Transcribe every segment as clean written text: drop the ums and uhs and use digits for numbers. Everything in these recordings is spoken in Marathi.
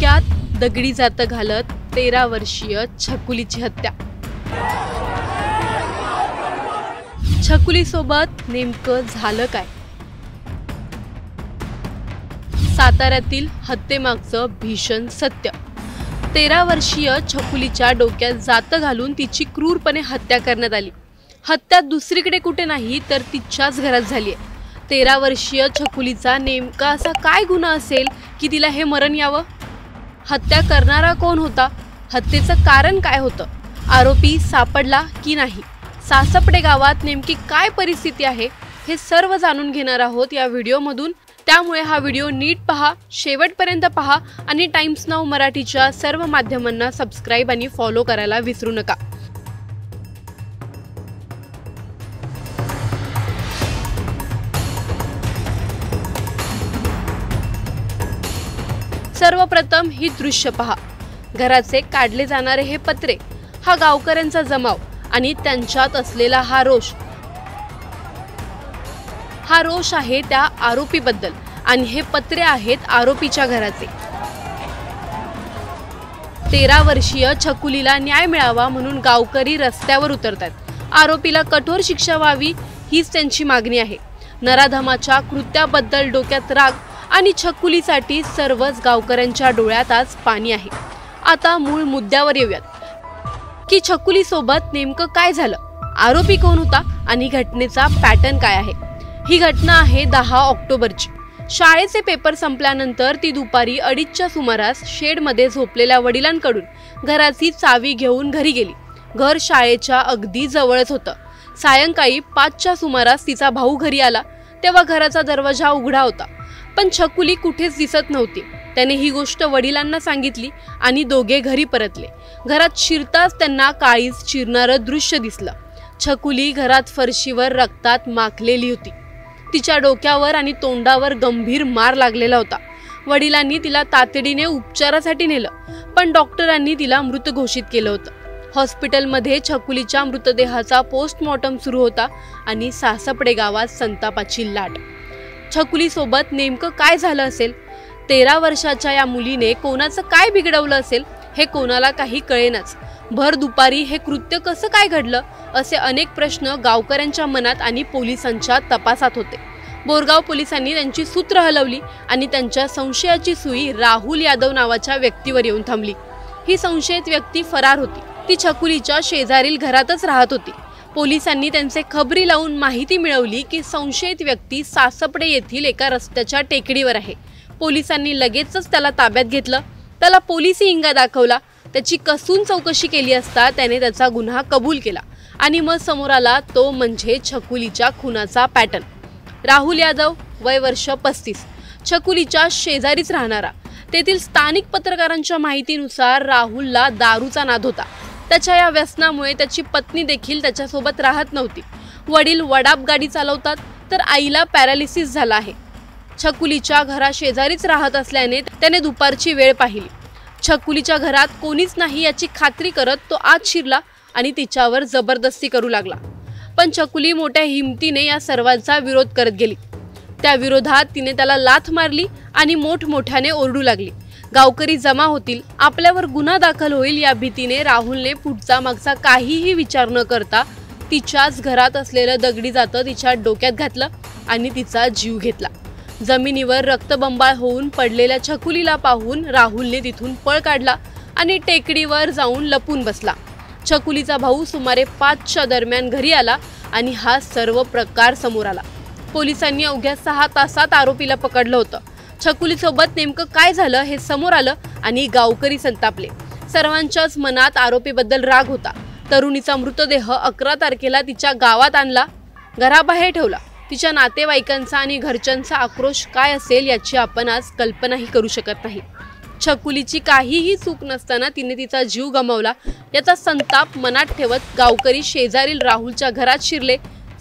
डोक्यात दगडी जातं घालत 13 वर्षीय छकुलीची हत्या। छकुली सोबत नेमकं झालं काय? साताऱ्यातील हत्येमागचं भीषण सत्य। 13 वर्षीय छकुलीच्या डोक्यात जातं घालून तिची क्रूरपणे हत्या करण्यात आली। हत्या दुसरीकडे कुठे नाही तर तिच्याच घरात झाली आहे। 13 वर्षीय छकुलीचा नेमका असा काय गुन्हा असेल की तिला हे मरण यावं? हत्या करणारा कोण होता? हत्येचं कारण काय होतं? आरोपी सापडला की नाही? सासपडे गावात नेमकी काय परिस्थिती आहे हे सर्व जाणून घेणार आहोत या व्हिडिओमधून। त्यामुळे हा व्हिडिओ नीट पहा, शेवटपर्यंत पहा आणि टाइम्स नाऊ मराठीच्या सर्व माध्यमांना सबस्क्राइब आणि फॉलो करायला विसरू नका। सर्वप्रथम ही दृश्य पहा। घराचे काढले जाणारे हे पत्रे, हा गावकऱ्यांचा जमाव आणि त्यांच्यात असलेला हा रोष आहे त्या आरोपीबद्दल आणि हे पत्रे आहेत आरोपीच्या घराचे। 13 वर्षीय छकुलीला न्याय मिळावा म्हणून गावकरी रस्त्यावर उतरतात। आरोपीला कठोर शिक्षा व्हावी हीच त्यांची मागणी आहे। नराधमाच्या कृत्याबद्दल डोक्यात राग आणि छकुलीसाठी सर्वच गावकऱ्यांच्या डोळ्यात आज पाणी आहे। आता मूळ मुद्द्यावर येऊयात की छकुली सोबत नेमकं काय झालं, आरोपी कोण होता आणि घटनेचा पॅटर्न काय आहे। ही घटना आहे 10 ऑक्टोबरची। शाळेचे पेपर संपल्यानंतर ती दुपारी 2:30च्या सुमारास शेडमध्ये झोपलेल्या वडिलांकडून घराची चावी घेऊन घरी गेली। घर शाळेच्या अगदी जवळच होतं। सायंकाळी 5च्या सुमारास तिचा भाऊ घरी आला तेव्हा घराचा दरवाजा उघडा होता, पण छकुली कुठेच दिसत नव्हती। त्याने ही गोष्ट वडिलांना सांगितली आणि दोघे घरी परतले। घरात शिरताच त्यांना काळीज चिरणारं दृश्य दिसलं। छकुली घरात फरशीवर रक्तात माखलेली होती। तिच्या डोक्यावर आणि तोंडावर गंभीर मार लागलेला होता। वडिलांनी तिला तातडीने उपचारासाठी नेलं, पण डॉक्टरांनी तिला मृत घोषित केलं होतं। हॉस्पिटलमध्ये छकुलीच्या मृतदेहाचा पोस्टमॉर्टम सुरू होता आणि सासपडे गावात संतापाची लाट। छकुली सोबत नेमकं काय झालं असेल? 13 वर्षाच्या या मुलीने कोणाचं काय बिघडवलं असेल हे कोणाला काही कळेनाच। भर दुपारी हे कृत्य कसं काय घडलं असे अनेक प्रश्न गावकऱ्यांच्या मनात आणि पोलिसांच्या तपासात होते। बोरगाव पोलिसांनी त्यांची सूत्र हलवली आणि त्यांच्या संशयाची सुई राहुल यादव नावाच्या व्यक्तीवर येऊन थांबली। ही संशयित व्यक्ती फरार होती। ती छकुलीच्या शेजारील घरातच राहत होती। पोलिसांनी त्यांचे खबरी लावून माहिती मिळवली की संशयित व्यक्ती सासपडे येथील एका रस्त्याच्या टेकडीवर आहे। पोलिसांनी लगेचच त्याला ताब्यात घेतलं। त्याला पोलिसी इंगा दाखवला। त्याची कसून चौकशी केली असता त्याने त्याचा गुन्हा कबूल केला आणि मग समोर आला तो म्हणजे छकुलीच्या खुनाचा पॅटर्न। राहुल यादव, वय वर्ष 35, छकुलीच्या शेजारीच राहणारा। तेथील स्थानिक पत्रकारांच्या माहितीनुसार राहुलला दारूचा नाद होता। त्याच्या या व्यसनामुळे त्याची पत्नी देखील त्याच्यासोबत राहत नव्हती। वडील वडाप गाडी चालवतात तर आईला पॅरालिसिस झाला आहे। छकुलीच्या घरा शेजारीच राहत असल्याने त्याने दुपारची वेळ पाहिली। छकुलीच्या घरात कोणीच नाही याची खात्री करत तो आत शिरला आणि तिच्यावर जबरदस्ती करू लागला, पण छकुली मोठ्या हिमतीने या सर्वांचा विरोध करत गेली। त्या विरोधात तिने त्याला लाथ मारली आणि मोठमोठ्याने ओरडू लागली। गावकरी जमा होतील, आपल्यावर गुन्हा दाखल होईल या भीतीने राहुलने पुढचा मागचा काहीही विचार न करता तिच्याच घरात असलेलं दगडी जातं तिच्या डोक्यात घातलं आणि तिचा जीव घेतला। जमिनीवर रक्तबंबाळ होऊन पडलेल्या छकुलीला पाहून राहुलने तिथून पळ काढला आणि टेकडीवर जाऊन लपून बसला। छकुलीचा भाऊ सुमारे 5च्या दरम्यान घरी आला आणि हा सर्व प्रकार समोर आला। पोलिसांनी अवघ्या 6 तासात आरोपीला पकडलं होतं। छकुलीसोबत नेमकं काय झालं हे समोर आलं आणि गावकरी संतापले। सर्वांच्याच मनात आरोपीबद्दल राग होता। तरुणीचा मृतदेह 11 तारखेला तिच्या गावात आणला, घराबाहेर ठेवला। तिच्या नातेवाईकांचा आणि घरच्यांचा आक्रोश काय असेल याची आपण आज कल्पनाही करू शकत नाही। छकुलीची काहीही चूक नसताना तिने तिचा जीव गमावला याचा संताप मनात ठेवत गावकरी शेजारील राहुलच्या घरात शिरले,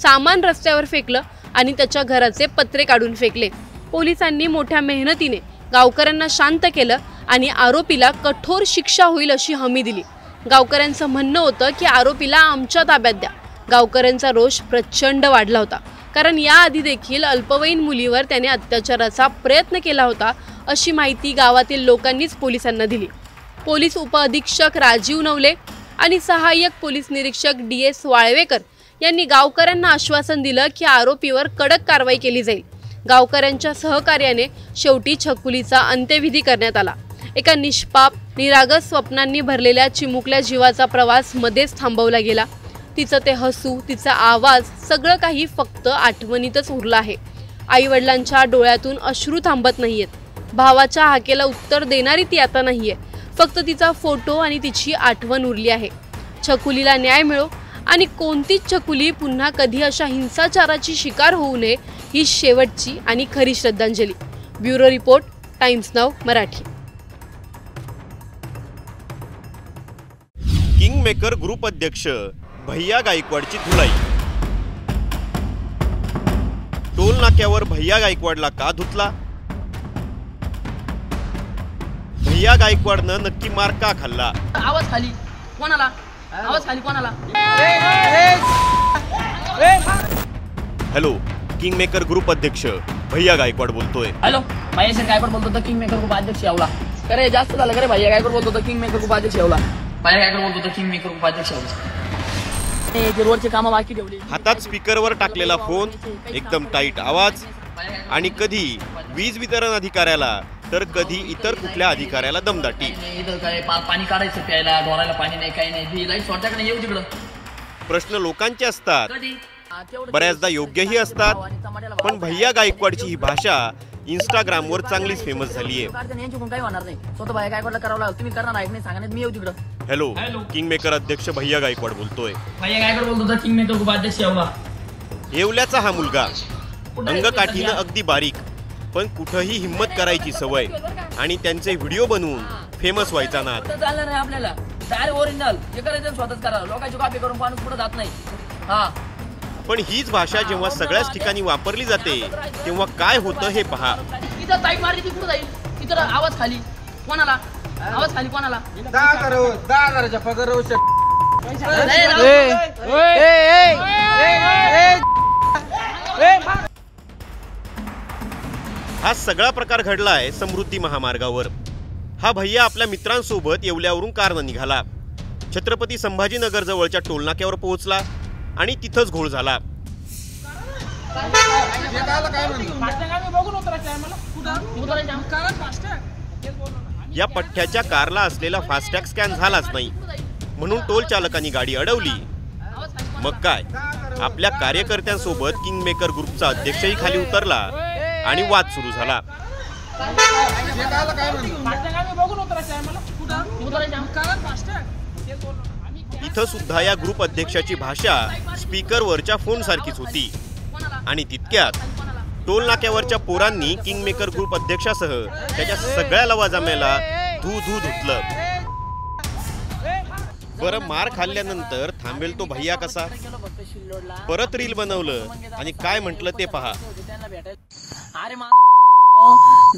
सामान रस्त्यावर फेकलं आणि त्याच्या घराचे पत्रे काढून फेकले। पोलिसांनी मोठ्या मेहनतीने गावकऱ्यांना शांत केलं आणि आरोपीला कठोर शिक्षा होईल अशी हमी दिली। गावकऱ्यांचं म्हणणं होतं की आरोपीला आमच्या ताब्यात द्या। गावकऱ्यांचा रोष प्रचंड वाढला होता, कारण याआधी देखील अल्पवयीन मुलीवर त्याने अत्याचाराचा प्रयत्न केला होता अशी माहिती गावातील लोकांनीच पोलिसांना दिली। पोलीस उपअधीक्षक राजीव नवले आणि सहाय्यक पोलीस निरीक्षक DS वाळवेकर यांनी गावकऱ्यांना आश्वासन दिलं की आरोपीवर कडक कारवाई केली जाईल। गावकऱ्यांच्या सहकार्याने शेवटी छकुलीचा अंत्यविधी करण्यात आला। एका निष्पाप निरागस स्वप्नांनी भरलेल्या चिमुकल्या जीवाचा प्रवास मध्येच थांबवला गेला। तिचं ते हसू, तिचा आवाज, सगळं काही फक्त आठवणीतच उरलं आहे। आई वडिलांच्या डोळ्यातून अश्रू थांबत नाहीयेत। भावाच्या हाकेला उत्तर देणारी ती आता नाहीये, फक्त तिचा फोटो आणि तिची आठवण उरली आहे। छकुलीला न्याय मिळो आणि कोणतीच छकुली पुन्हा कधी अशा हिंसाचाराची शिकार होऊ नये, ही शेवटची आणि खरी श्रद्धांजली। Bureau report, times now Marathi. Kingmaker group अध्यक्ष भैया गायकवाडची धुलाई। टोल नाक्यावर भैया गायकवाडला का धुतला? भैया गायकवाडनं नक्की मार का खाल्ला? आवाज खाली कोणाला? आवाज खाली कोणाला? हॅलो, किंगमेकर ग्रुप अध्यक्ष भैया गायकवाड बोलतोय। हॅलो, भैया सर गायकवाड बोलतो तर किंगमेकर ग्रुप अध्यक्ष यावला। अरे जास्त झालं करे, भैया गायकवाड बोलतो तर किंगमेकर ग्रुप अध्यक्ष यावला। भैया गायकवाड बोलतो तर किंगमेकर ग्रुप अध्यक्ष यावला। ते रोडचे कामं बाकी ठेवली। हातात स्पीकरवर टाकलेला फोन, एकदम टाईट आवाज आणि कधी वीज वितरण अधिकाऱ्याला तर कधी इतर कुठल्या अधिकाऱ्याला दमदाटी। इथं काय पाणी काढायचं प्यायला, ढोरायला पाणी नाही, काही नाही, ही लाईट सोडता का नाही? येऊ तिकडं। प्रश्न लोकांचे असतात, बऱ्याचदा योग्यही असतात, पण भैया गायकवाडची ही भाषा इंस्टाग्रामवर चांगलीच फेमस झाली आहे। काही होणार नाही, स्वतः भैया गायकवाडला करावं लागतं। तुम्ही करणार नाही सांगा, मी येऊ तिकडं। हॅलो, किंगमेकर अध्यक्ष भैया गायकवाड बोलतोय। भैया गायकवाड बोलतो तर किंगमेकर ग्रुप अध्यक्ष यावला। येवल्याचा हा मुलगा अंगकाठीनं अगदी बारीक, पण कुठेही हिम्मत करायची सवय आणि त्यांचे व्हिडिओ बनवून फेमस व्हायचा नाद। चालणार नाही आपल्याला, डायरेक्ट ओरिजिनल जे करायचं स्वतःच करा, लोकांची कॉपी करून माणूस पुढे जात नाही। हा, पण हीच भाषा जेव्हा सगळ्याच ठिकाणी वापरली जाते तेव्हा काय होतं हे पहा। इथं टाईप मारली ती पुढे जाईल, इथं आवाज खाली कोणाला? आवाज खाली कोणाला? 10,000च्या पगार हा सगळा प्रकार घडलाय समृद्धी महामार्गावर। हा भैया आपल्या मित्रांसोबत येवल्यावरून कारनं निघाला, छत्रपती संभाजीनगर जवळच्या टोलनाक्यावर पोहोचला आणि तिथंच घोळ झाला। या पठ्ठ्याच्या कारला असलेला फास्टॅग स्कॅन झालाच नाही, म्हणून टोल चालकांनी गाडी अडवली। मग काय, आपल्या कार्यकर्त्यांसोबत किंगमेकर ग्रुपचा अध्यक्षही खाली उतरला आणि वाद सुरू झाला। इथं सुद्धा या ग्रुप अध्यक्षाची भाषा स्पीकरवरच्या फोन सारखीच होती आणि तितक्यात टोल नाक्यावरच्या पोरांनी किंगमेकर ग्रुप अध्यक्षासह त्याच्या सगळ्या लवाजम्याला धुतलं। बरं, मार खाल्ल्यानंतर थांबेल तो भैया कसा? परत रील बनवलं आणि काय म्हटलं ते पहा। अरे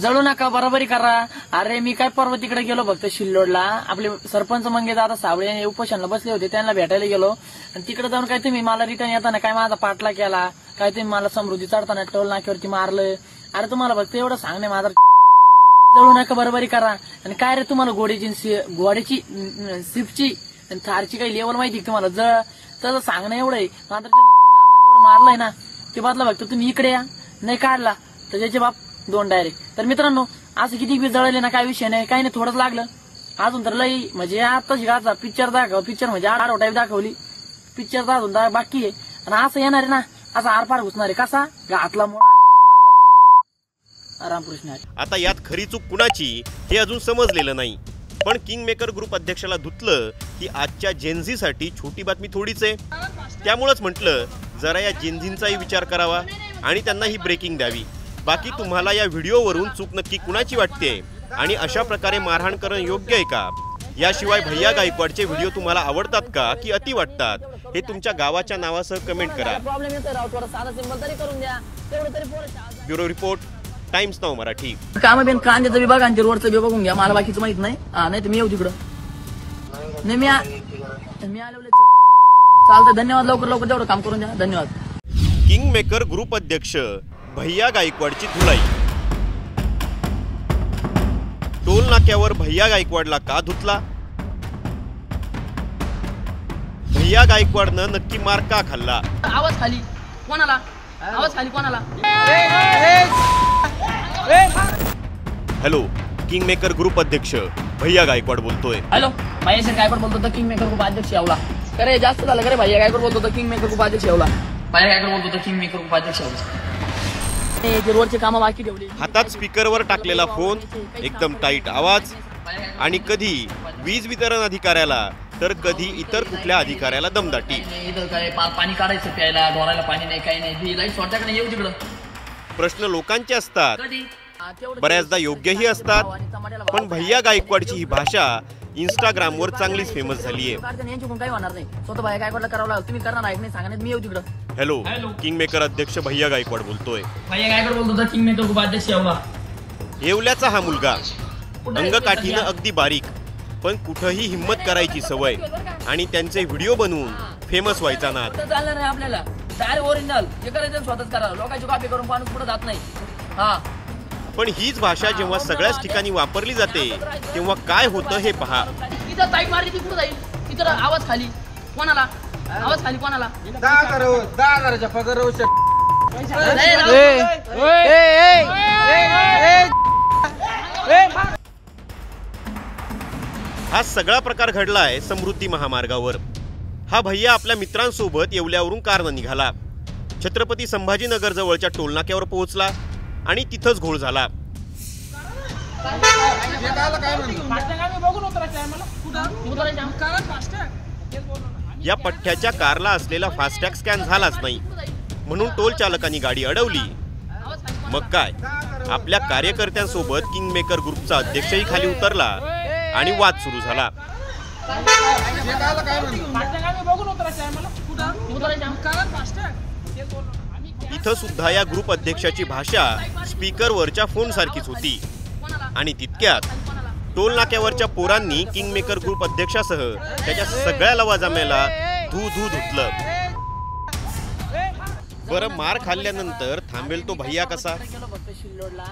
जळू नका, बरोबरी करा। अरे मी काय परवा तिकडे गेलो फक्त शिल्लोडला, आपले सरपंच मंगे दादा साबळे उपोषणला बसले होते, त्यांना भेटायला गेलो आणि तिकडे जाऊन काय तुम्ही मला रिटर्न येताना काय माझा पाठला केला, काय तुम्ही मला समृद्धी चढताना टोल नाक्यावरती मारलं। अरे तुम्हाला फक्त एवढं सांगणे माझा, जळू नका, बरोबरी करा। आणि काय रे, तुम्हाला घोड्याची स्विफ्टची थारची काही लेवल माहिती तुम्हाला? जळ सांगणं एवढं आहे मात्र जेवढं मारलंय ना ते बदला फक्त तुम्ही इकडे या, नाही काढला तर त्याचे बाप दोन डायरेक्ट। तर मित्रांनो, असं किती बी जळले ना, काय विषय नाही, काही नाही, थोडंच लागलं अजून तर लई, म्हणजे आता शिकायचा पिक्चर पिक्चर म्हणजे आडो टाईप दाखवली, पिक्चर तर अजून बाकी आहे। आणि असं येणार आहे ना, असा आरपार घुसणार आहे, कसा घातला रामकृष्ण। आता यात खरी चूक कुणाची हे अजून समजलेलं नाही, पण किंगमेकर ग्रुप अध्यक्षाला धुतलं ही आजच्या जेनझीसाठी छोटी बातमी थोडीच आहे। त्यामुळेच म्हटलं जरा या जेनझींचाही विचार करावा आणि त्यांना ही ब्रेकिंग द्यावी। बाकी तुम्हाला या व्हिडिओवरून चूक नक्की कुणाची वाटते आणि अशा प्रकारे मारहाण करणं योग्य आहे का? याशिवाय भैया गायकवाडचे व्हिडिओ तुम्हाला आवडतात का की अति वाटतात हे तुमच्या गावाच्या नावासह कमेंट करा। Bureau report, times now Marathi. काम बेन कांद्याचं विभाग आणि रोडचं विभाग बघून घ्या, मला बाकीचं माहित नाही। नाही तर मी येऊ तिकडं, नाही मी आलो। चालतं, धन्यवाद। लवकर तेवढं काम करून द्या, धन्यवाद। किंगमेकर ग्रुप अध्यक्ष भैया गायकवाडची धुलाई। टोल नाक्यावर भैया गायकवाडला का धुतला? भैया गायकवाडनं नक्की मार का खाल्ला? आवाज खाली कोणाला? आवाज खाली कोणाला? हॅलो, किंग मेकर ग्रुप अध्यक्ष भैया गायकवाड बोलतोय. हॅलो, महेश गायकवाड बोलतो होता, किंग मेकर ग्रुप अध्यक्ष येवला. अरे जास्त झालं करे. भैया गायकवाड बोलतो होता, किंग मेकर ग्रुप अध्यक्ष येवला. भैया गायकवाड बोलतो होता, किंग मेकर ग्रुप अध्यक्ष येवला. ते रोडचे कामं बाकी ठेवली. हातात स्पीकरवर टाकलेला फोन, एकदम टाईट आवाज आणि कधी वीज वितरण अधिकाऱ्याला तर कधी इतर कुठल्या अधिकाऱ्याला दमदाटी. इथं काय पाणी काढायचं प्यायला, ढोरायला पाणी नाही, काही नाही. लाईट सोडताकडे येऊ तिकडं. प्रश्न लोकांचे असतात, कधी बऱ्याचदा योग्यही असतात. पण भैया गायकवाडची ही भाषा इंस्टाग्रामवर चांगलीच फेमस झालीय. काही होणार नाही. स्वतः भैया गायकवाडला करावं लागलं. तुम्ही करणार नाही सांगण्यात मी येऊ तिकडं. हॅलो, किंग मेकर अध्यक्ष भैया गायकवाड बोलतोय. भैया गायकवाड बोलतो होता, किंग मेकर ग्रुप अध्यक्ष येवला. येवल्याचा हा मुलगा अंगकाठीनं अगदी बारीक, पण कुठंही हिम्मत करायची सवय आणि त्यांचे व्हिडिओ बनवून फेमस व्हायचा नाद. चालणार नाही आपल्याला. डायरेक्ट ओरिजिनल जे करायचं स्वतःच करा. लोकांची कॉपी करून माणूस पुढे जात नाही. हा, पण हीच भाषा जेव्हा सगळ्याच ठिकाणी वापरली जाते तेव्हा काय होतं हे पहा. तिथं साईड मारली ती पुढे जाईल. तिथं आवाज खाली कोणाला? आवाज खाली कोणाला? 10,000च्या पगार हा सगळा प्रकार घडलाय समृद्धी महामार्गावर. हा भैया आपल्या मित्रांसोबत येवल्यावरून कारनं निघाला. छत्रपती संभाजीनगर जवळच्या टोलनाक्यावर पोहोचला आणि तिथंच घोळ झाला. या पठ्ठ्याच्या कारला असलेला फास्टॅग स्कॅन झालाच नाही म्हणून टोल चालकांनी गाडी अडवली. मग काय, आपल्या कार्यकर्त्यांसोबत किंग मेकर ग्रुपचा अध्यक्षही खाली उतरला आणि वाद सुरू झाला. इथं सुद्धा या ग्रुप अध्यक्षाची भाषा स्पीकरवरच्या फोन सारखीच होती आणि तितक्यात टोल नाक्यावरच्या पोरांनी किंग मेकर ग्रुप अध्यक्षासह त्याच्या सगळ्या लवाजम्याला धू धुतलं. बरं, मार खाल्ल्यानंतर थांबेल तो भैया कसा?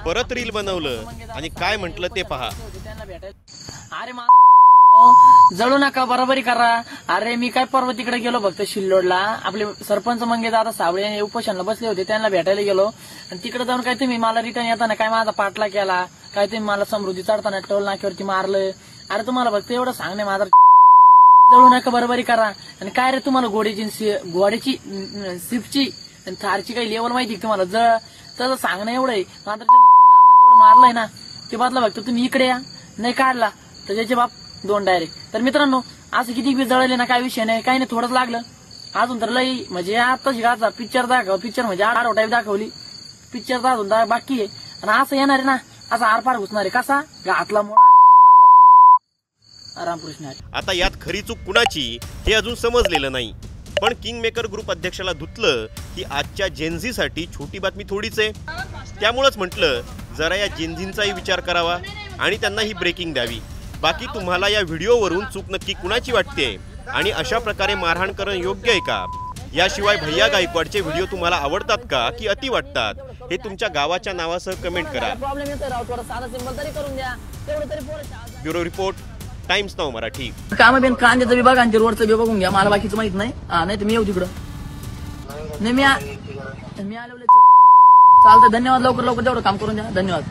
परत रील बनवलं आणि काय म्हटलं ते पहा. अरे जळू नका, बरोबरी करा. अरे मी काय परवा तिकडे गेलो फक्त शिल्लोडला. आपले सरपंच मंगे दादा साबळे उपोषणला बसले होते, त्यांना भेटायला गेलो. आणि तिकडे जाऊन काय तुम्ही मला रिटर्न येताना काय माझा पाठला केला, काय तुम्ही मला समृद्धी चढताना टोल नाक्यावरती मारलं. अरे तुम्हाला फक्त एवढं सांगणे माझा. जळू नका, बरोबरी करा. आणि काय रे तुम्हाला घोड्याची स्विफ्टची आणि थारची काही लेवल माहिती तुम्हाला? जळ सांगणं एवढं आहे. मात्र आम्हाला जेवढं मारलंय ना ते बदला बघतो. तुम्ही इकडे या, नाही काढला तर त्याचे बाप दोन डायरेक्ट. तर मित्रांनो, असं किती बी जळले ना, काय विषय नाही, काही नाही, थोडंच लागलं. अजून तर लई म्हणजे आता शिकायचा पिक्चर पिक्चर म्हणजे आठ टाईप दाखवली. पिक्चर अजून बाकी आहे. आणि असं येणार आहे ना, असा आरपार घुसणार आहे. कसा घातला मोळा रामकृष्ण. आता यात खरी चूक कुणाची हे अजून समजलेलं नाही. पण किंग मेकर ग्रुप अध्यक्षाला धुतलं ही आजच्या जेनझीसाठी छोटी बातमी थोडीच आहे. त्यामुळंच म्हटलं जरा या जेनझींचाही विचार करावा आणि त्यांना ही ब्रेकिंग द्यावी. बाकी तुम्हाला या व्हिडिओवरून चूक नक्की कुणाची वाटते आणि अशा प्रकारे मारहाण करणं योग्य आहे का? याशिवाय भैया गायकवाडचे व्हिडिओ तुम्हाला आवडतात का की अति वाटतात हे तुमच्या गावाच्या नावासह कमेंट करा. ब्युरो रिपोर्ट, टाइम्स नाव मराठी. काम बेन कांद्याचं बी बघा आणि रोडचं बी बघून घ्या. मला बाकीचं माहित नाही. नाही तर मी येऊ तिकडं. नाही मी आलो. चालतं, धन्यवाद. लवकर तेवढं काम करून द्या. धन्यवाद.